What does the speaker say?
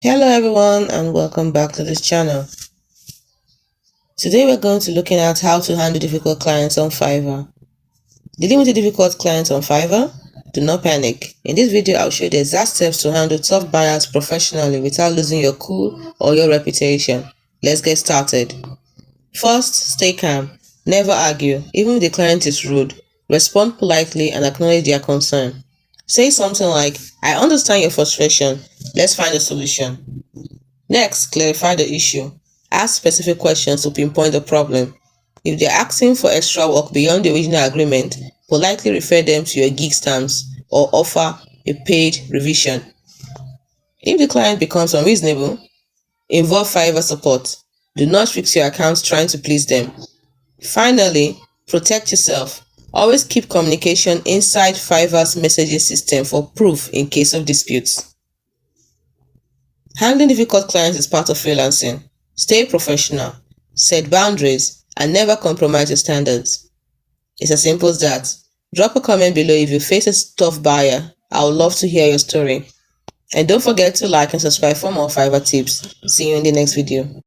Hello everyone and welcome back to this channel. Today we're going to looking at how to handle difficult clients on Fiverr. Dealing with a difficult client on Fiverr? Do not panic. In this video I'll show you the exact steps to handle tough buyers professionally without losing your cool or your reputation. Let's get started. First, stay calm. Never argue, even if the client is rude. Respond politely and acknowledge their concern. Say something like, "I understand your frustration. Let's find a solution." Next, clarify the issue. Ask specific questions to pinpoint the problem. If they're asking for extra work beyond the original agreement, politely refer them to your gig terms or offer a paid revision. If the client becomes unreasonable, involve Fiverr support. Do not fix your account trying to please them. Finally, protect yourself. Always keep communication inside Fiverr's messaging system for proof in case of disputes. Handling difficult clients is part of freelancing. Stay professional, set boundaries, and never compromise your standards. It's as simple as that. Drop a comment below if you face a tough buyer. I would love to hear your story. And don't forget to like and subscribe for more Fiverr tips. See you in the next video.